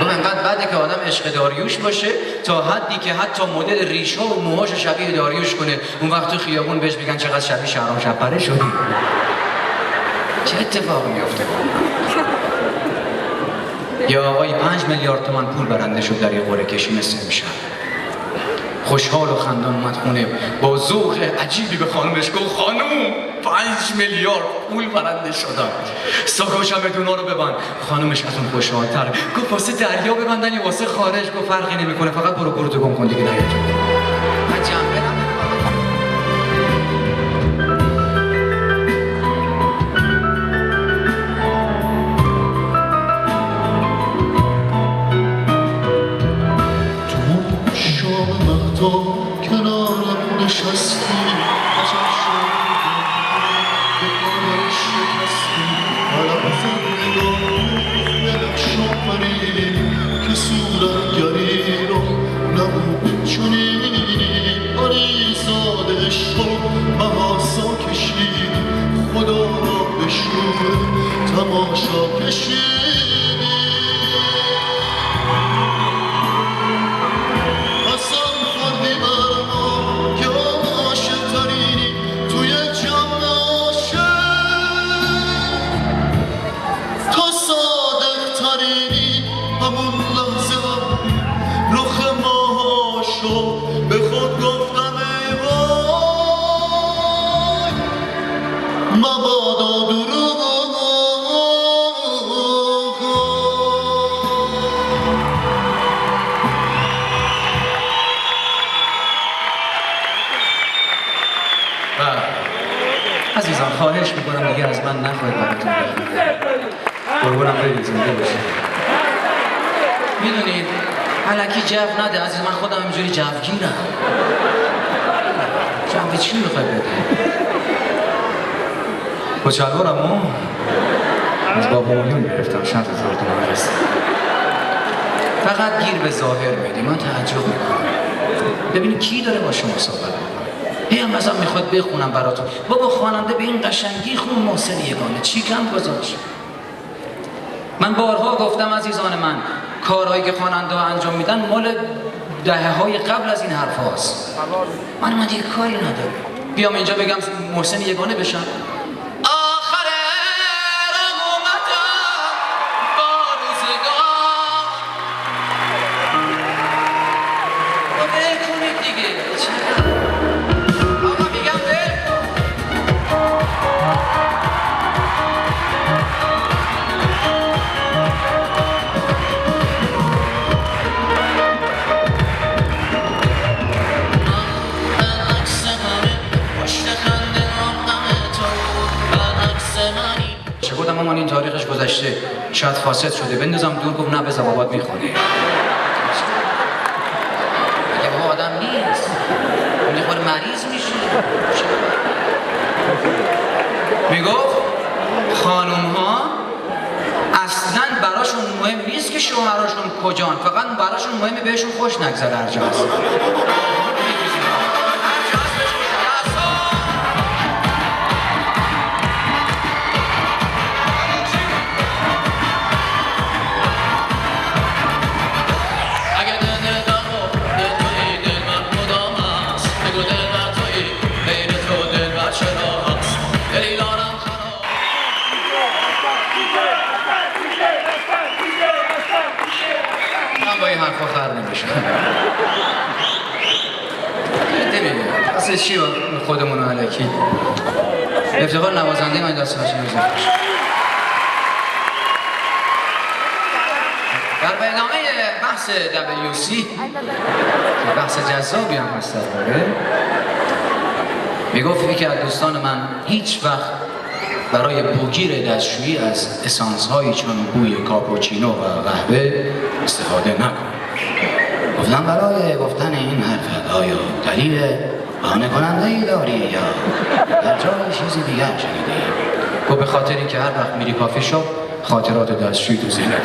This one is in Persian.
گفت انقدر بده که آدم عشق داریوش باشه تا حدی که حتی مدل ریشا و موهاشو شبیه داریوش کنه، اون وقت تو خیابون بهش بگن چقدر شبیه شهرام شپره شدی. چه اتفاقی میفته؟ یا آقای 5 میلیارد تومان پول برنده شد در یه قرعه کشی مثل امشب. خوشحال و خندان اومد خونه، با ذوق عجیبی به خانومش گفت خانوم 5 میلیارد پول برنده شدم، ساکاشم بدونا رو ببند. خانومش از اون خوشحال‌تر گفت واسه دریا ببندن یا واسه خارج؟ گفت فرقی نمیکنه، فقط برو تو گم کن دیگه نیاد. کنارم نشستی عجب شدی به کارم شکستی علم زندگان نقشامری که صورتگری رو نبود چنین آریزاده شد محاسا کشید خدا را به شور تماشا کشید. به خود گفتم ای وای مبادا دروغ. عزیزان خواهش میکنم دیگه از من نخواهید براتون قربونم برید زنده باشید. میدونید الکی جو نده عزیز، من خودم اینجوری جوگیرم. جو چی میخوای بده؟ با چلوارمو از بابا مولیون گرفتم 60,000 تومان هست. فقط گیر به ظاهر میدی، من تعجب میکنم. ببینید کی داره با شما صحبت میکنه؟ هم مثلا میخواد بخونم براتون. بابا خواننده به این قشنگی خون محسن یگانه چی کم گذاشت؟ من بارها گفتم عزیزان من، کارهایی که خواننده ها انجام میدن مال دهه‌های قبل از این حرف هاست. من دیگه کاری ندارم بیام اینجا بگم محسن یگانه بشم. آخر راه اومدم با روزگار و بکنید دیگه. آقا میگم گفتم مامان این تاریخش گذشته، شاید فاسد شده، بندازم دور. گفت نه بذار بابات میخونه. اگه بابا آدم نیست اون یه خود مریض میشه. میگفت خانوم ها اصلا براشون مهم نیست که شوهراشون کجان، فقط براشون مهمه بهشون خوش نگذره هر جا هست. با این حرفا خر نمیشه. نمیدونم اصلا چی خودمون رو علکی افتخار نوازنده من دست هاشی میزن. در ادامه بحث WC بحث جذابی هم هست میگفت یکی از دوستان من هیچ وقت برای بوگیر دستشویی از اسانس هایی چون بوی کاپوچینو و قهوه استفاده نکن. گفتم برای گفتن این حرفت آیا دلیل بهانه کننده ای داری یا در جای چیزی دیگر شنیدی؟ گفت به خاطری که هر وقت میری کافی شاپ خاطرات دستشویی تو ذهنت